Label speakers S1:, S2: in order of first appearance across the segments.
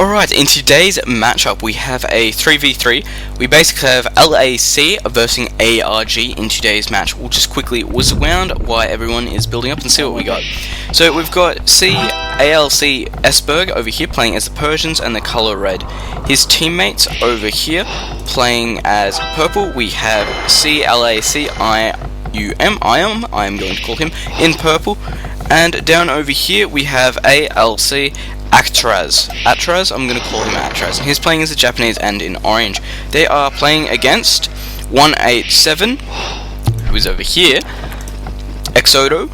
S1: Alright, in today's matchup we have a 3v3. We basically have LAC versus ARG in today's match. We'll just quickly whiz around while everyone is building up and see what we got. So we've got ALC Esberg over here playing as the Persians and the color red. His teammates over here playing as purple. We have CLAC I am going to call him in purple. And down over here we have ALC Atraz, I'm going to call him Atraz. He's playing as a Japanese and in orange. They are playing against 187, who is over here, Exodo,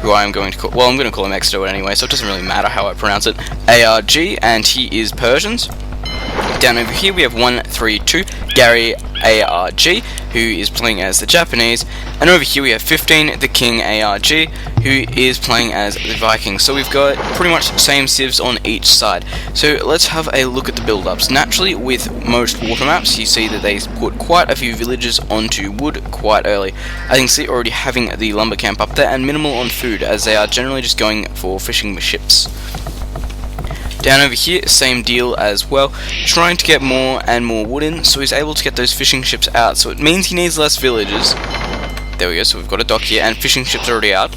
S1: who I'm going to call, well, I'm going to call him Exodo anyway, so it doesn't really matter how I pronounce it, ARG, and he is Persians. Down over here we have 132, Gary ARG, who is playing as the Japanese, and over here we have 15, the King ARG, who is playing as the Vikings. So we've got pretty much the same civs on each side. So let's have a look at the build-ups. Naturally, with most water maps, you see that they put quite a few villages onto wood quite early. As you can see, already having the lumber camp up there, and minimal on food, as they are generally just going for fishing ships. Down over here, same deal as well, trying to get more and more wood in, so he's able to get those fishing ships out, so it means he needs less villages. There we go, so we've got a dock here, and fishing ships already out.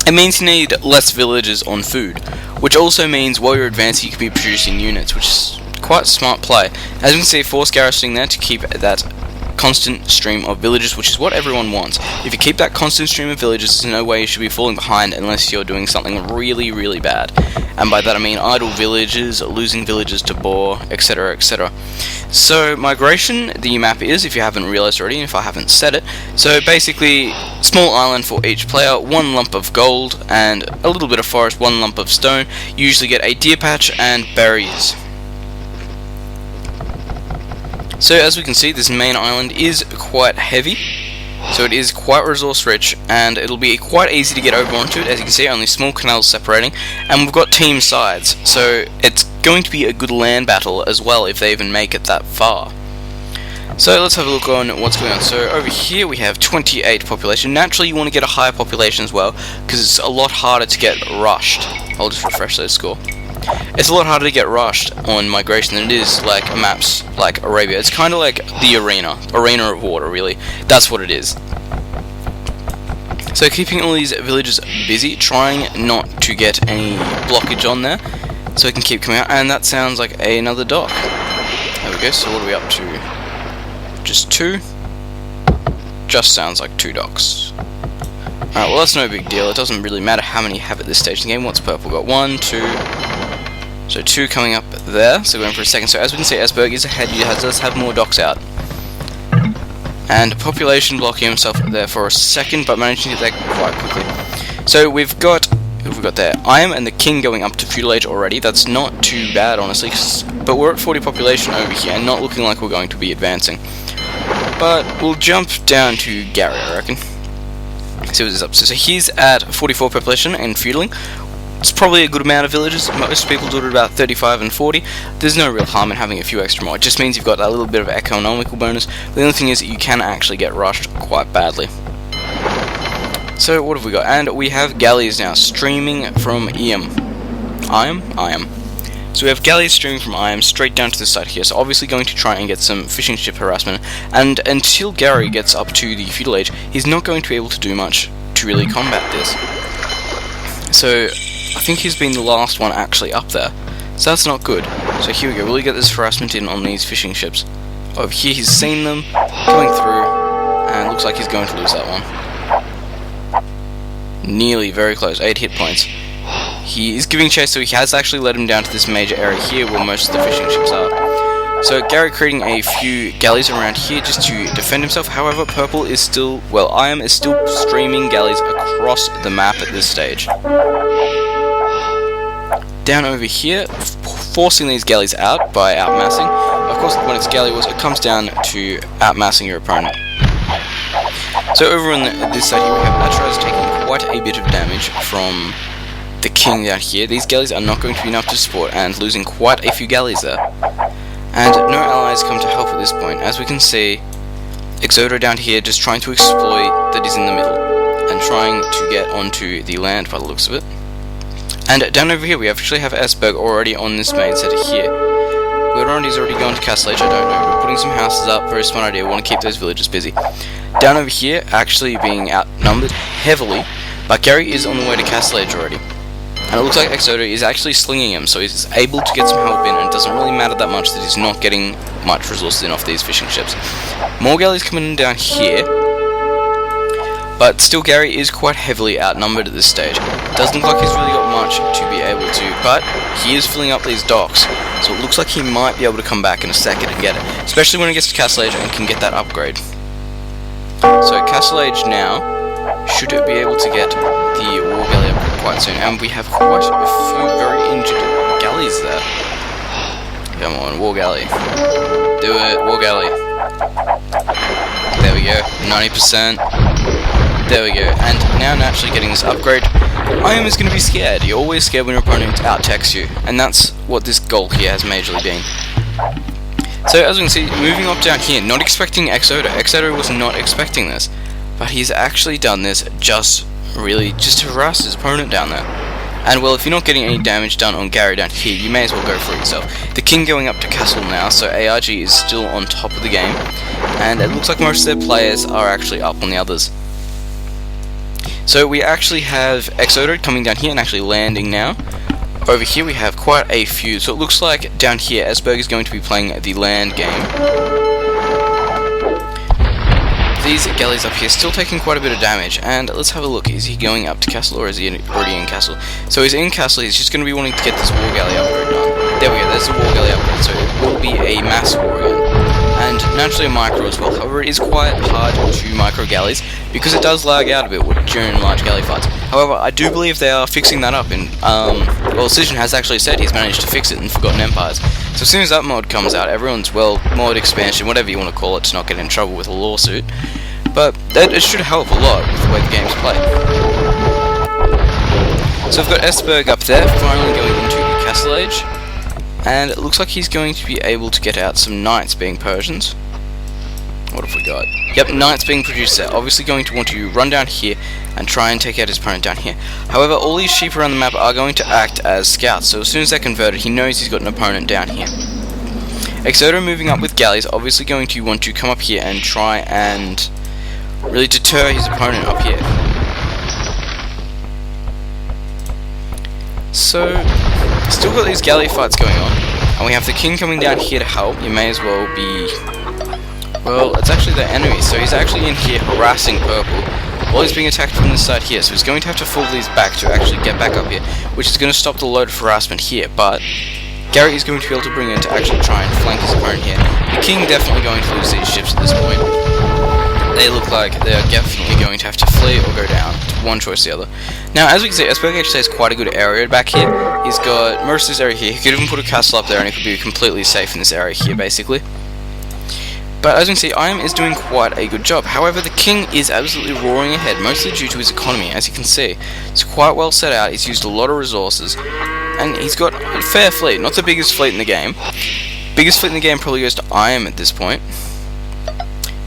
S1: It means you need less villages on food, which also means while you're advancing you can be producing units, which is quite a smart play. As you can see, force garrisoning there to keep that constant stream of villages, which is what everyone wants. If you keep that constant stream of villages, there's no way you should be falling behind unless you're doing something really, really bad. And by that I mean idle villages, losing villages to boar, etc, etc. So migration, the map is, if you haven't realized already, and if I haven't said it, so basically small island for each player, 1 lump of gold and a little bit of forest, 1 lump of stone. You usually get a deer patch and berries. So as we can see, this main island is quite heavy, so it is quite resource rich, and it'll be quite easy to get over onto it. As you can see, only small canals separating, and we've got team sides, so it's going to be a good land battle as well if they even make it that far. So let's have a look on what's going on. So over here we have 28 population. Naturally you want to get a higher population as well, because it's a lot harder to get rushed. I'll just refresh those score. It's a lot harder to get rushed on migration than it is like maps like Arabia. It's kind of like the arena of water, really. That's what it is. So keeping all these villages busy, trying not to get any blockage on there, so it can keep coming out. And that sounds like another dock. There we go. So what are we up to? Just 2? Just sounds like 2 docks. Alright, well that's no big deal. It doesn't really matter how many you have at this stage in the game. What's purple got? 1, 2. So 2 coming up there, so going for a second. So as we can see, Esberg is ahead, he does have more docks out. And population blocking himself there for a second, but managing to get there quite quickly. So we've got there? I am and the King going up to feudal age already. That's not too bad, honestly, but we're at 40 population over here, and not looking like we're going to be advancing. But we'll jump down to Gary, I reckon. See what he's up to. So he's at 44 population and feuding. It's probably a good amount of villages. Most people do it at about 35 and 40. There's no real harm in having a few extra more. It just means you've got that little bit of economical bonus. The only thing is that you can actually get rushed quite badly. So what have we got? And we have galleys now streaming from IAM. So we have galleys streaming from IAM straight down to the side here. So obviously going to try and get some fishing ship harassment. And until Gary gets up to the feudal age, he's not going to be able to do much to really combat this. So I think he's been the last one actually up there, so that's not good. So here we go, will he get this harassment in on these fishing ships? Over here he's seen them going through, and looks like he's going to lose that one. Nearly, very close, 8 hit points. He is giving chase, so he has actually led him down to this major area here where most of the fishing ships are. So Gary creating a few galleys around here just to defend himself. However, purple is still, well, IAM is still streaming galleys across the map at this stage. Down over here, forcing these galleys out by outmassing. Of course, when it's galley wars, it comes down to outmassing your opponent. So over on this side here, we have Atraz taking quite a bit of damage from the King down here. These galleys are not going to be enough to support, and losing quite a few galleys there. And no allies come to help at this point. As we can see, Exodo down here just trying to exploit that he's in the middle, and trying to get onto the land by the looks of it. And down over here we actually have Esberg already on this main center here. He's already gone to Castle Age, I don't know, but putting some houses up, very smart idea, want to keep those villagers busy. Down over here, actually being outnumbered heavily, but Gary is on the way to Castle Age already. And it looks like Exoder is actually slinging him, so he's able to get some help in, and it doesn't really matter that much that he's not getting much resources in off these fishing ships. More galleys coming in down here, but still Gary is quite heavily outnumbered at this stage. Doesn't look like he's really got much to be able to, but he is filling up these docks, so it looks like he might be able to come back in a second and get it, especially when he gets to Castle Age and can get that upgrade. So Castle Age now should be able to get the war galley upgrade quite soon, and we have quite a few very injured galleys there. Come on, war galley. Do it, war galley. There we go, 90%. There we go, and now naturally getting this upgrade, Iam is going to be scared. You're always scared when your opponent out-techs you, and that's what this goal here has majorly been. So as we can see, moving up down here, not expecting Exoder. Exoder was not expecting this, but he's actually done this just to harass his opponent down there. And well, if you're not getting any damage done on Gary down here, you may as well go for it yourself. The king going up to castle now, so ARG is still on top of the game, and it looks like most of their players are actually up on the others. So we actually have Exoder coming down here and actually landing now. Over here we have quite a few, so it looks like down here Esberg is going to be playing the land game. These galleys up here still taking quite a bit of damage, and let's have a look. Is he going up to castle or is he already in castle? So he's in castle, he's just going to be wanting to get this war galley upgrade done. There we go, there's the war galley upgrade, so it will be a mass war again. And naturally a micro as well, however it is quite hard to micro galleys because it does lag out a bit during large galley fights. However, I do believe they are fixing that up, and well, Cision has actually said he's managed to fix it in Forgotten Empires. So as soon as that mod comes out, everyone's, well, mod expansion, whatever you want to call it, to not get in trouble with a lawsuit. But it should help a lot with the way the game's played. So we've got Esberg up there, finally going into the Castle Age. And it looks like he's going to be able to get out some knights being Persians. What have we got? Yep, knights being produced there. Obviously going to want to run down here and try and take out his opponent down here. However, all these sheep around the map are going to act as scouts, so as soon as they're converted, he knows he's got an opponent down here. Exoder moving up with galleys, obviously going to want to come up here and try and really deter his opponent up here. So, still got these galley fights going on, and we have the king coming down here to help. You may as well be... well, it's actually their enemy, so he's actually in here harassing purple while he's being attacked from this side here, so he's going to have to fall these back to actually get back up here, which is going to stop the load of harassment here, but Gary is going to be able to bring in to actually try and flank his opponent here. The king definitely going to lose these ships at this point. They look like they are definitely going to have to flee or go down. It's one choice or the other. Now, as we can see, Esberg actually has quite a good area back here. He's got most of this area here. He could even put a castle up there and he could be completely safe in this area here, basically. But as you can see, Iam is doing quite a good job. However, the king is absolutely roaring ahead, mostly due to his economy, as you can see. It's quite well set out, he's used a lot of resources, and he's got a fair fleet. Not the biggest fleet in the game. Biggest fleet in the game probably goes to Iam at this point.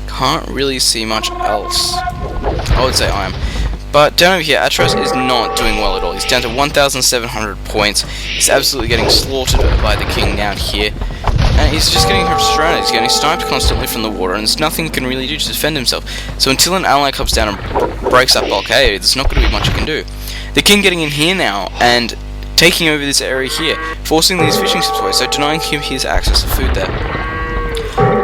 S1: Can't really see much else. I would say Iam. But down over here, Atros is not doing well at all. He's down to 1,700 points. He's absolutely getting slaughtered by the king down here. And he's just getting surrounded. He's getting sniped constantly from the water, and there's nothing he can really do to defend himself. So until an ally comes down and breaks that blockade, there's not going to be much he can do. The king getting in here now, and taking over this area here, forcing these fishing ships away, so denying him his access to food there.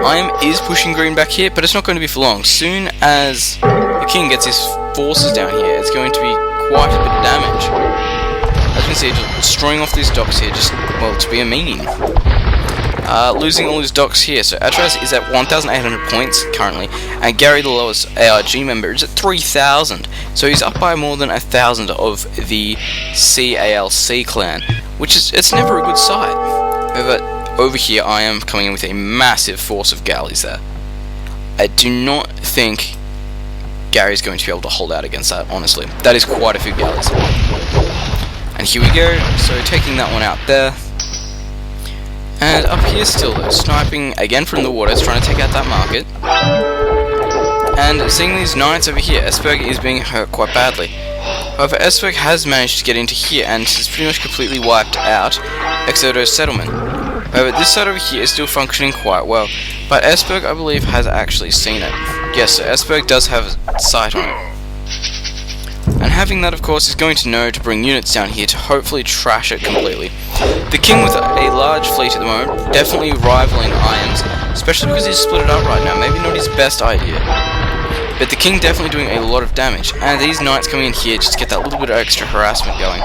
S1: Iam is pushing green back here, but it's not going to be for long. Soon as the king gets his forces down here, it's going to be quite a bit of damage. As you can see, just destroying off these docks here, just, well, to be a mean. Losing all his docks here, so Atros is at 1,800 points currently, and Gary, the lowest ARG member, is at 3,000. So he's up by more than 1,000 of the CALC clan, which is, it's never a good sight. However, over here I am coming in with a massive force of galleys there. I do not think Gary's going to be able to hold out against that, honestly. That is quite a few galleys. And here we go, so taking that one out there. And up here still though, sniping again from the waters, trying to take out that market. And seeing these knights over here, Esberg is being hurt quite badly. However, Esberg has managed to get into here and has pretty much completely wiped out Exodo's settlement. However, this side over here is still functioning quite well, but Esberg, I believe, has actually seen it. Yes, so Esberg does have sight on it. And having that, of course, is going to know to bring units down here to hopefully trash it completely. The king with a large fleet at the moment, definitely rivaling Iams, especially because he's split it up right now, maybe not his best idea. But the king definitely doing a lot of damage, and these knights coming in here just to get that little bit of extra harassment going.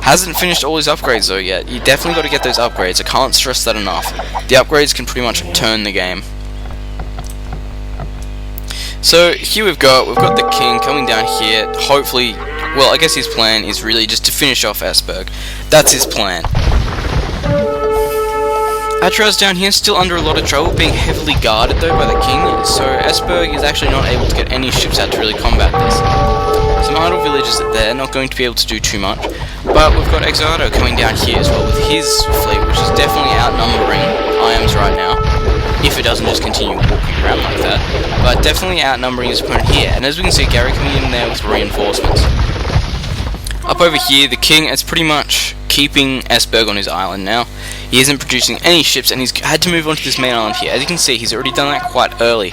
S1: Hasn't finished all his upgrades though yet. You definitely got to get those upgrades, I can't stress that enough. The upgrades can pretty much turn the game. So here we've got the king coming down here, hopefully, well, I guess his plan is really just to finish off Esberg. That's his plan. Atraz down here still under a lot of trouble, being heavily guarded though by the king, so Esberg is actually not able to get any ships out to really combat this. Some idle villages there, not going to be able to do too much, but we've got Exardo coming down here as well with his fleet, which is definitely outnumbering Iams right now, if it doesn't just continue walking around like that, but definitely outnumbering his opponent here, and as we can see, Gary coming in there with reinforcements. Up over here, the king is pretty much keeping Esberg on his island now. He isn't producing any ships, and he's had to move on to this main island here. As you can see, he's already done that quite early,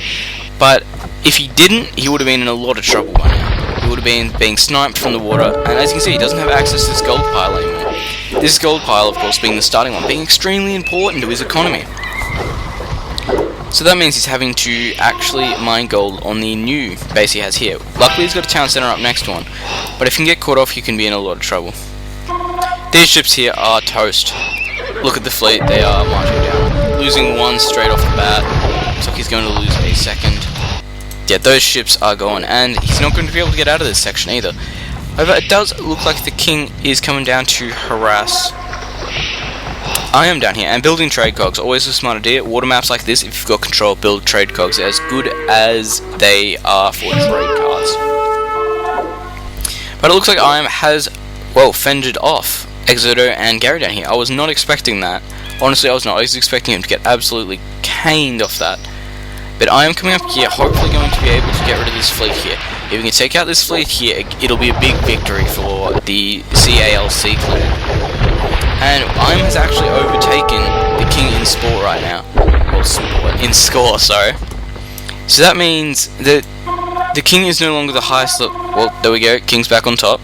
S1: but if he didn't, he would have been in a lot of trouble by now. He would have been being sniped from the water, and as you can see, he doesn't have access to this gold pile anymore. This gold pile, of course, being the starting one, being extremely important to his economy. So that means he's having to actually mine gold on the new base he has here. Luckily he's got a town center up next to one, but if he can get caught off he can be in a lot of trouble. These ships here are toast. Look at the fleet, they are marching down. Losing one straight off the bat. Looks like he's going to lose a second. Yeah, those ships are gone, and he's not going to be able to get out of this section either. However, it does look like the king is coming down to harass I am down here, and building trade cogs, always a smart idea. Water maps like this, if you've got control, build trade cogs. They're as good as they are for trade cards. But it looks like I am has, well, fended off Exodo and Gary down here. I was not expecting that. Honestly, I was not. I was expecting him to get absolutely caned off that. But I am coming up here, hopefully going to be able to get rid of this fleet here. If we can take out this fleet here, it'll be a big victory for the CALC clan. And Iam has actually overtaken the king in sport right now. Well, in score, sorry. So that means that the king is no longer the highest level. Well, there we go, king's back on top.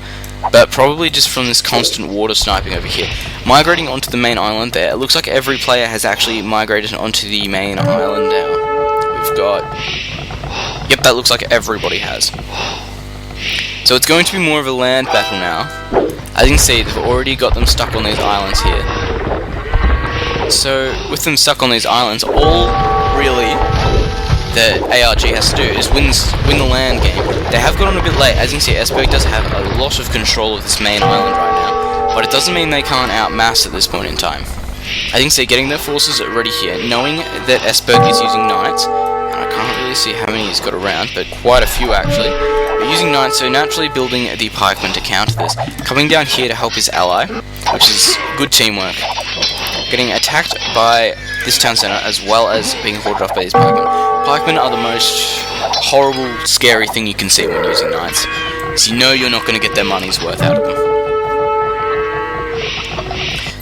S1: But probably just from this constant water sniping over here. Migrating onto the main island there. It looks like every player has actually migrated onto the main island now. We've got... Yep, that looks like everybody has. So it's going to be more of a land battle now. As you can see, they've already got them stuck on these islands here. So, with them stuck on these islands, all really that ARG has to do is win the land game. They have got on a bit late. As you can see, Esberg does have a lot of control of this main island right now, but it doesn't mean they can't outmass at this point in time. As you can see, getting their forces ready here, knowing that Esberg is using knights, and I can't really see how many he's got around, but quite a few actually. Using knights, so naturally building the pikemen to counter this. Coming down here to help his ally, which is good teamwork. Getting attacked by this town center as well as being hoarded off by these pikemen. Pikemen are the most horrible, scary thing you can see when using knights. So you know you're not going to get their money's worth out of them.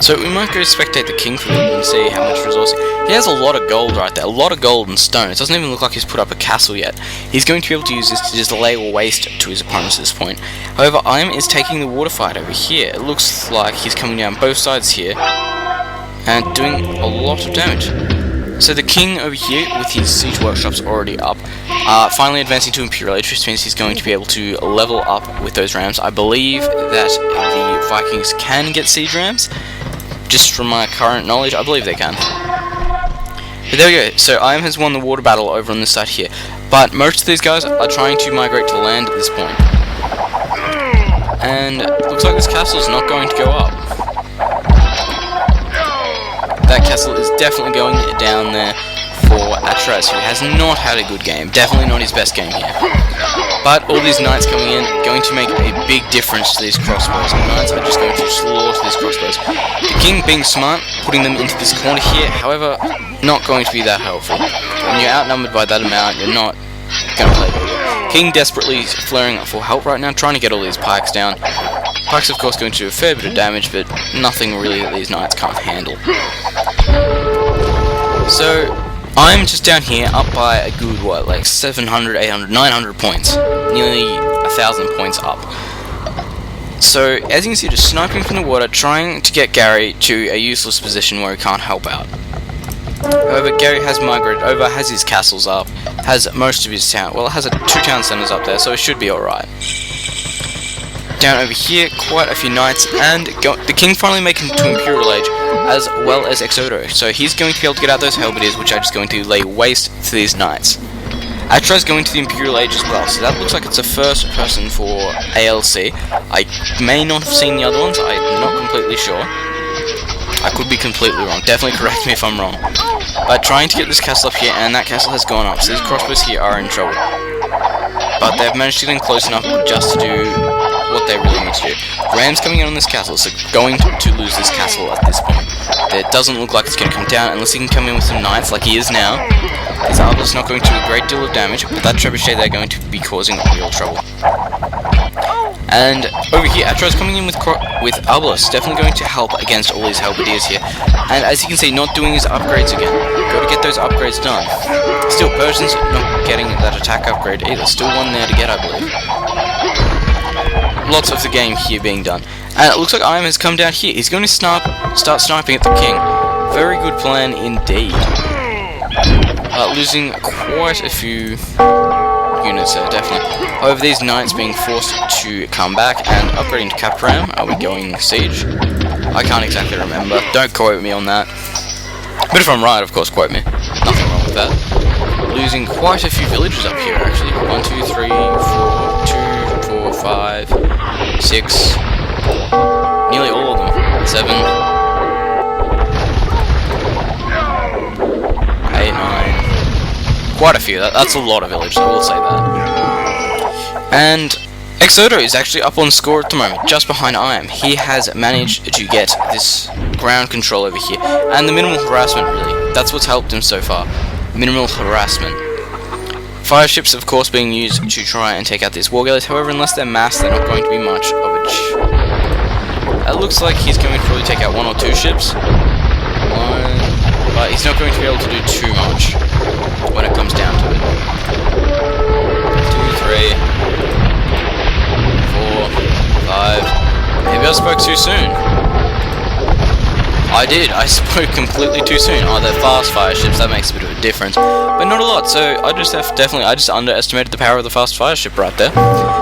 S1: So we might go spectate the king for a little and see how much resource he has. A lot of gold right there, a lot of gold and stone. It doesn't even look like he's put up a castle yet. He's going to be able to use this to just lay waste to his opponents at this point. However, Iam is taking the water fight over here. It looks like he's coming down both sides here and doing a lot of damage. So the king over here with his siege workshops already up, finally advancing to Imperial Age, which means he's going to be able to level up with those rams. I believe that the Vikings can get siege rams. Just from my current knowledge, I believe they can. But there we go, so Iam has won the water battle over on this side here. But most of these guys are trying to migrate to land at this point. And it looks like this castle is not going to go up. That castle is definitely going down there for Atraz, who has not had a good game. Definitely not his best game here. But all these knights coming in, going to make a big difference to these crossbows. The knights are just going to slaughter these crossbows. The king being smart, putting them into this corner here, however, not going to be that helpful. When you're outnumbered by that amount, you're not going to play very good. King desperately flaring for help right now, trying to get all these pikes down. Pikes, of course, going to do a fair bit of damage, but nothing really that these knights can't handle. So, I'm just down here, up by a good, what, like 700, 800, 900 points. Nearly 1,000 points up. So, as you can see, just sniping from the water, trying to get Gary to a useless position where he can't help out. However, Gary has migrated over, has his castles up, has most of his town, well, it has 2 town centers up there, so it should be alright. Down over here, quite a few knights, and the king finally making it to Imperial Age, as well as Exodo, so he's going to be able to get out those halberdiers, which are just going to lay waste to these knights. Atra's going to the Imperial Age as well, so that looks like it's a first person for ALC. I may not have seen the other ones, I'm not completely sure. I could be completely wrong, definitely correct me if I'm wrong. But trying to get this castle up here, and that castle has gone up, so these crossbows here are in trouble. But they've managed to get in close enough just to do what they really need to do. Ram's coming in on this castle, so going to lose this castle at this point. It doesn't look like it's going to come down unless he can come in with some knights like he is now. His arbalest's not going to do a great deal of damage, but that trebuchet they're going to be causing real trouble. And over here, Atra's coming in with arbalest, definitely going to help against all these halberdiers here. And as you can see, not doing his upgrades again. Got to get those upgrades done. Still, Persian's not getting that attack upgrade either. Still one there to get, I believe. Lots of the game here being done. And it looks like Iam has come down here. He's going to start sniping at the king. Very good plan indeed. Losing quite a few units there, definitely. However, these knights being forced to come back and upgrading to Capram. Are we going siege? I can't exactly remember. Don't quote me on that. But if I'm right, of course, quote me. Nothing wrong with that. Losing quite a few villages up here, actually. 1, 2, 3, 4, 2, 4, 5, 6. Nearly all of them. 7. 8, 9. Quite a few. That's a lot of villages, I will say that. And Exodo is actually up on score at the moment, just behind Iam. He has managed to get this ground control over here, and the minimal harassment, really. That's what's helped him so far. Minimal harassment. Fire ships, of course, being used to try and take out these war galleys. However, unless they're massed, they're not going to be much of a it looks like he's going to probably take out 1 or 2 ships. But he's not going to be able to do too much when it comes down to it. 2, 3, 4, 5. Maybe I spoke too soon. I did. I spoke completely too soon. Oh, they're fast fire ships. That makes a bit of a difference, but not a lot. So I just underestimated the power of the fast fire ship right there.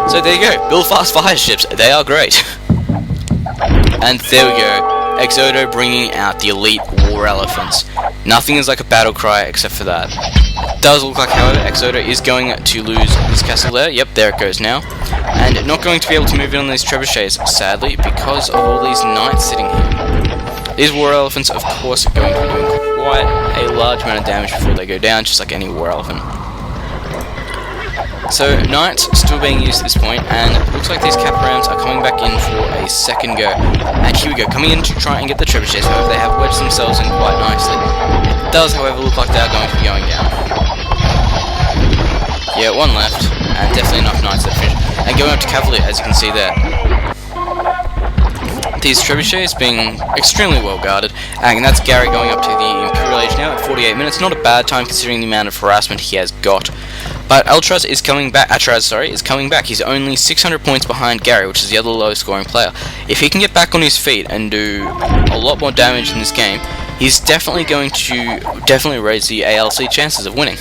S1: So there you go. Build fast fire ships. They are great. And there we go. Exodo bringing out the elite war elephants. Nothing is like a battle cry except for that. It does look like, however, Exodo is going to lose this castle there. Yep, there it goes now. And not going to be able to move in on these trebuchets, sadly, because of all these knights sitting here. These war elephants, of course, are going to be doing quite a large amount of damage before they go down, just like any war elephant. So, knights still being used at this point, and it looks like these caparams are coming back in for a second go. And here we go, coming in to try and get the trebuchets. However, they have wedged themselves in quite nicely. It does, however, look like they are going to be going down. Yeah, 1 left, and definitely enough knights to finish. And going up to cavalry, as you can see there. These trebuchets being extremely well guarded, and that's Gary going up to the Imperial Age now at 48 minutes. Not a bad time considering the amount of harassment he has got. But Atraz is coming back. He's only 600 points behind Gary, which is the other lowest scoring player. If he can get back on his feet and do a lot more damage in this game, he's definitely going to raise the ALC chances of winning.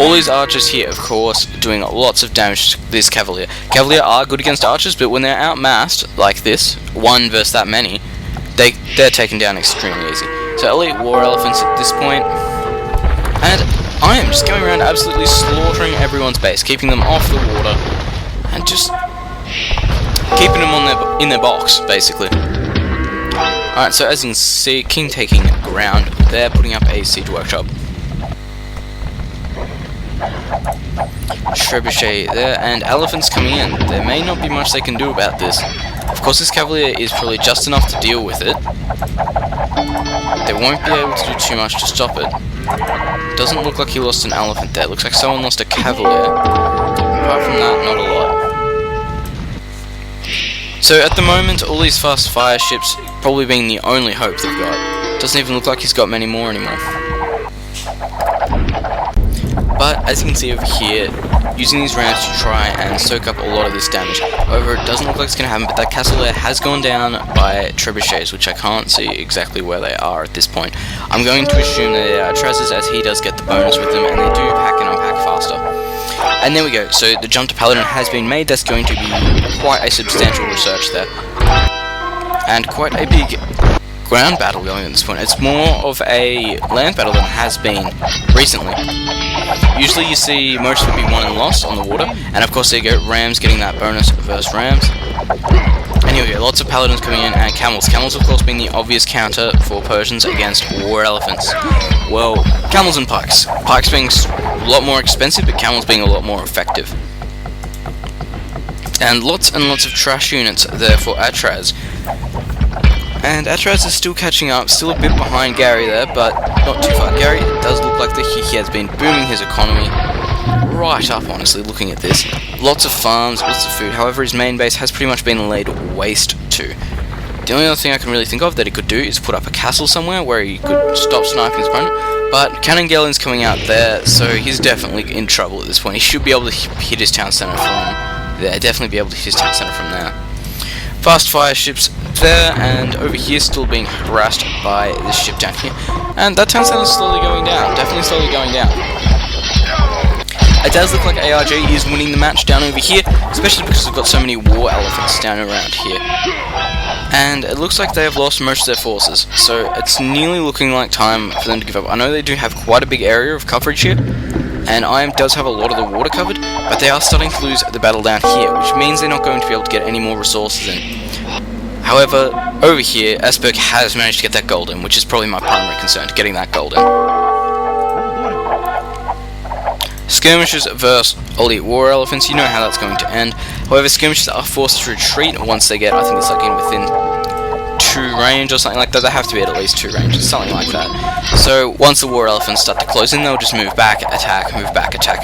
S1: All these archers here, of course, doing lots of damage to this cavalier. Cavalier are good against archers, but when they're outmassed like this, 1 versus that many, they're taken down extremely easy. So elite war elephants at this point, and I am just going around absolutely slaughtering everyone's base, keeping them off the water, and just keeping them in their box, basically. Alright, so as you can see, King taking ground there, putting up a siege workshop. Trebuchet there, and elephants coming in. There may not be much they can do about this. Of course, this cavalier is probably just enough to deal with it. They won't be able to do too much to stop it. Doesn't look like he lost an elephant there. Looks like someone lost a cavalier. Apart from that, not a lot. So at the moment, all these fast fire ships probably being the only hope they've got. Doesn't even look like he's got many more anymore. But as you can see over here, using these rams to try and soak up a lot of this damage. However, it doesn't look like it's going to happen, but that castle there has gone down by trebuchets, which I can't see exactly where they are at this point. I'm going to assume that they are Trezors, as he does get the bonus with them, and they do pack and unpack faster. And there we go, so the jump to Paladin has been made. That's going to be quite a substantial research there. And quite a big ground battle going at this point. It's more of a land battle than it has been recently. Usually you see most would be won and lost on the water, and of course there you go, Rams getting that bonus versus Rams. And here we go, lots of Paladins coming in, and Camels. Camels of course being the obvious counter for Persians against War Elephants. Well, Camels and Pikes. Pikes being a lot more expensive, but Camels being a lot more effective. And lots of trash units there for Atraz. And Atraz is still catching up, still a bit behind Gary there, but not too far. Gary, it does look like he has been booming his economy right up, honestly, looking at this. Lots of farms, lots of food. However, his main base has pretty much been laid waste to. The only other thing I can really think of that he could do is put up a castle somewhere where he could stop sniping his opponent. But Cannon Galen's coming out there, so he's definitely in trouble at this point. He should be able to hit his town center from there. Definitely be able to hit his town center from there. Fast fire ships there, and over here still being harassed by this ship down here. And that town center is slowly going down, definitely slowly going down. It does look like ARG is winning the match down over here, especially because we've got so many war elephants down around here. And it looks like they have lost most of their forces, so it's nearly looking like time for them to give up. I know they do have quite a big area of coverage here, and IM does have a lot of the water covered, but they are starting to lose the battle down here, which means they're not going to be able to get any more resources in. However, over here, Esberg has managed to get that gold in, which is probably my primary concern, getting that gold in. Skirmishers versus elite war elephants, you know how that's going to end. However, skirmishers are forced to retreat once they get, I think it's like in within 2 range or something like that. They have to be at least 2 ranges, something like that. So once the war elephants start to close in, they'll just move back, attack,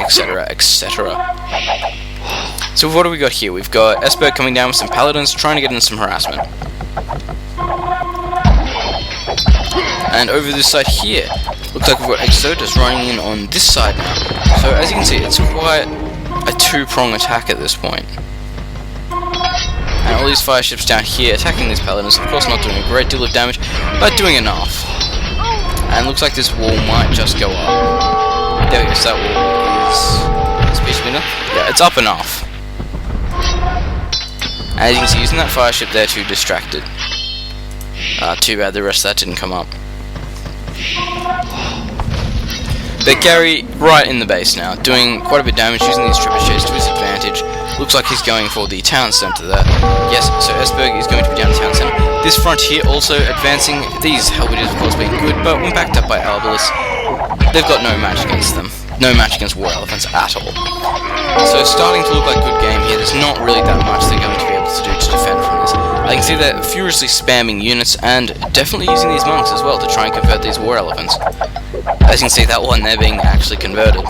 S1: etc, etc. So what do we got here? We've got Esberg coming down with some paladins, trying to get in some harassment. And over this side here, looks like we've got Exodus running in on this side now. So as you can see, it's quite a 2-prong attack at this point. And all these fire ships down here attacking these paladins, of course not doing a great deal of damage, but doing enough. And looks like this wall might just go up. There we go, so that wall is speed enough. Yeah, it's up enough. As you can see, using that fire ship there to distract it. Too bad the rest of that didn't come up. But Gary right in the base now, doing quite a bit of damage, using these trebuchets to his advantage. Looks like he's going for the town centre there. Yes, so Esberg is going to be down the town centre. This front here also advancing. These halberdiers of course being good, but when backed up by Arbalest, they've got no match against them. No match against war elephants at all. So starting to look like a good game here. There's not really that much they're going to be able to do to defend from this. I can see they're furiously spamming units and definitely using these monks as well to try and convert these war elephants. As you can see, that one there being actually converted.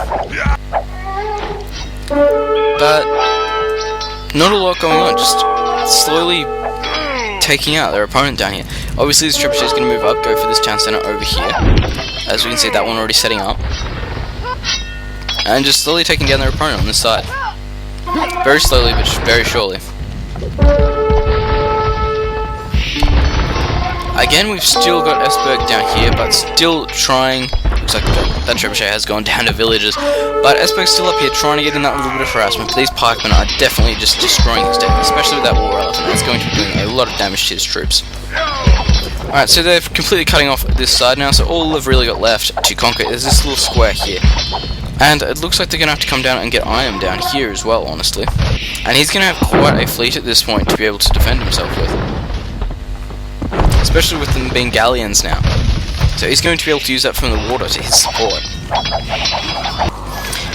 S1: But not a lot going on, just slowly taking out their opponent down here. Obviously this trebuchet is going to move up, go for this town center over here. As we can see, that one already setting up. And just slowly taking down their opponent on this side. Very slowly, but very surely. Again, we've still got Esberg down here, but still trying. Looks like that trebuchet has gone down to villagers. But Esberg's still up here trying to get in that little bit of harassment. These pikemen are definitely just destroying his deck, especially with that war elephant. That's going to be doing a lot of damage to his troops. Alright, so they're completely cutting off this side now, so all they've really got left to conquer is this little square here. And it looks like they're going to have to come down and get Iam down here as well, honestly. And he's going to have quite a fleet at this point to be able to defend himself with. Especially with them being galleons now. So he's going to be able to use that from the water to his support.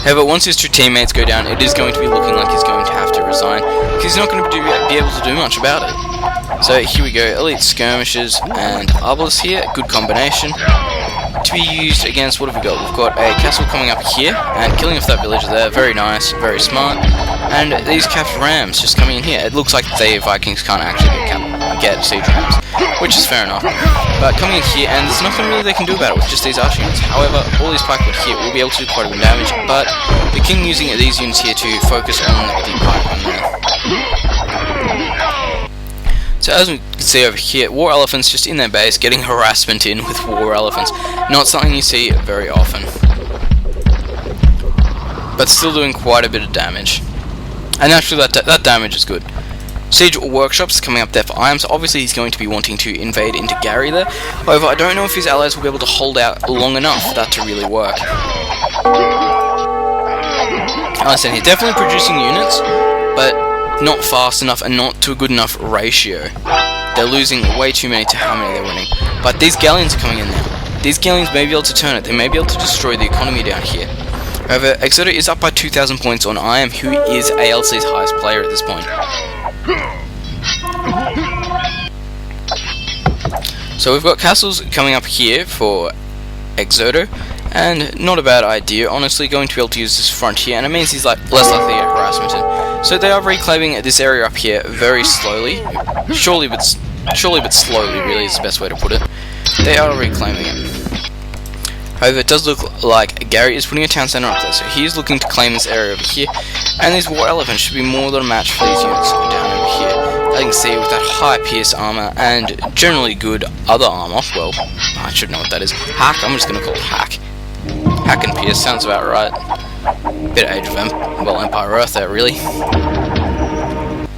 S1: However, once his 2 teammates go down, it is going to be looking like he's going to have to resign, because he's not going to be able to do much about it. So here we go, elite skirmishers and arbalists here, good combination to be used against. What have we got? We've got a castle coming up here and killing off that villager there, very nice, very smart. And these capped rams just coming in here. It looks like the Vikings can't actually get siege rams, which is fair enough. But coming in here, and there's nothing really they can do about it with just these archer units. However, all these pikemen here will be able to do quite a bit of damage, but the king using these units here to focus on the pikemen there. So as we can see over here, war elephants just in their base, getting harassment in with war elephants. Not something you see very often, but still doing quite a bit of damage. And naturally that damage is good. Siege workshops coming up there for Iam, so obviously he's going to be wanting to invade into Gary there. However, I don't know if his allies will be able to hold out long enough for that to really work. I understand he's definitely producing units, but not fast enough and not to a good enough ratio. They're losing way too many to how many they're winning. But these galleons are coming in now. These galleons may be able to turn it. They may be able to destroy the economy down here. However, Exodo is up by 2,000 points on Iam, who is ALC's highest player at this point. So we've got castles coming up here for Exodo, and not a bad idea, honestly, going to be able to use this front here, and it means he's less likely to get harassment in. So they are reclaiming this area up here very slowly, surely but slowly really is the best way to put it. They are reclaiming it. However, it does look like Gary is putting a town centre up there, so he is looking to claim this area over here, and these war elephants should be more than a match for these units down over here. As you can see, with that high pierce armour and generally good other armour, well, I should know what that is. Hack, I'm just going to call it Hack. Hack and pierce sounds about right. Bit of Age of Empire Earth there, really.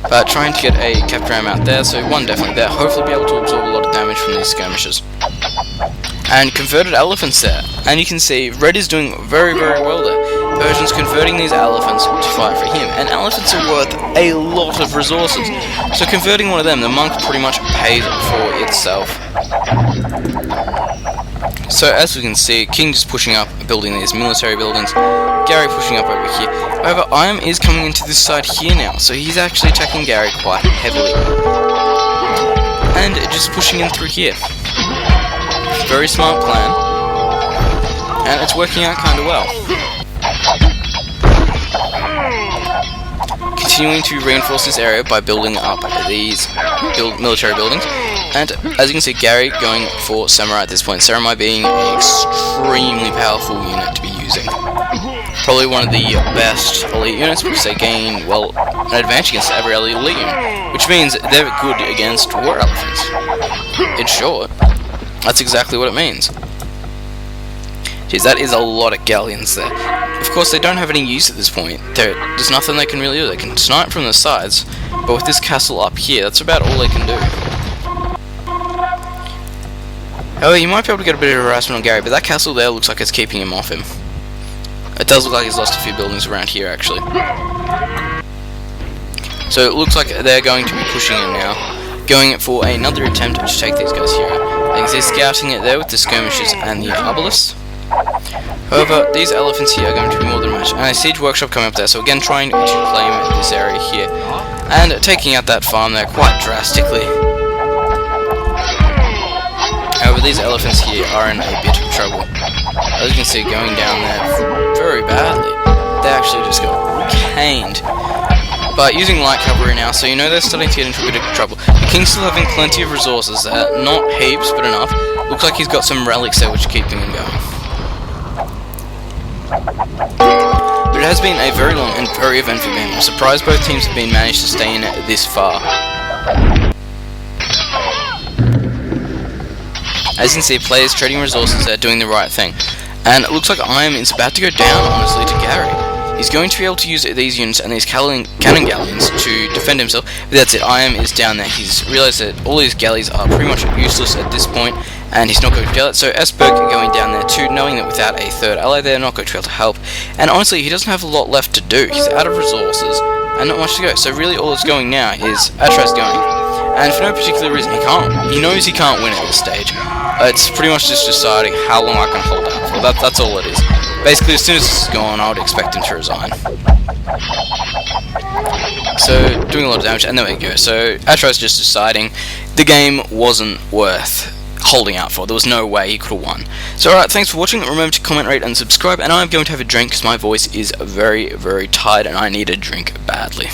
S1: But trying to get a capped ram out there, so one definitely there, hopefully be able to absorb a lot of damage from these skirmishes. And converted elephants there, and you can see red is doing very well there. Persian's converting these elephants to fight for him, and elephants are worth a lot of resources, so converting one of them, the monk pretty much pays for itself. So as we can see, King just pushing up, building these military buildings, Gary pushing up over here. However, Iam is coming into this side here now, so he's actually attacking Gary quite heavily, and just pushing in through here. Very smart plan, and it's working out kind of well. Continuing to reinforce this area by building up these military buildings, and as you can see, Gary going for Samurai at this point. Samurai being an extremely powerful unit to be using. Probably one of the best elite units because they gain, well, an advantage against every elite unit, which means they're good against war elephants. In short, that's exactly what it means. Jeez, that is a lot of galleons there. Of course, they don't have any use at this point. There's nothing they can really do. They can snipe from the sides, but with this castle up here, that's about all they can do. However, you might be able to get a bit of harassment on Gary, but that castle there looks like it's keeping him off him. It does look like he's lost a few buildings around here, actually. So it looks like they're going to be pushing in now, going for another attempt to take these guys here out. You can see scouting it there with the skirmishers and the arbalists. However, these elephants here are going to be more than a match, and a siege workshop coming up there, so again trying to claim this area here, and taking out that farm there quite drastically. However, these elephants here are in a bit of trouble. As you can see, going down there very badly. They actually just got caned. But using light cavalry now, so you know they're starting to get into a bit of trouble. The King's still having plenty of resources there, not heaps, but enough. Looks like he's got some relics there which are keeping him going. But it has been a very long and very eventful game. I'm surprised both teams have been managed to stay in it this far. As you can see, players trading resources there, doing the right thing. And it looks like Iam is about to go down, honestly, to Gary. He's going to be able to use these units and these cannon galleons to defend himself, but that's it. Iam is down there. He's realised that all these galleys are pretty much useless at this point, and he's not going to do that. So Esberg going down there too, knowing that without a third ally they're not going to be able to help. And honestly, he doesn't have a lot left to do. He's out of resources and not much to go. So really all that's going now is Ashra's going. And for no particular reason, he knows he can't win at this stage. It's pretty much just deciding how long I can hold out for. That's all it is. Basically, as soon as this is gone, I would expect him to resign. So doing a lot of damage, and there we go. So Atro's just deciding the game wasn't worth holding out for. There was no way he could have won. So alright, thanks for watching. Remember to comment, rate, and subscribe. And I'm going to have a drink because my voice is very, very tired and I need a drink badly.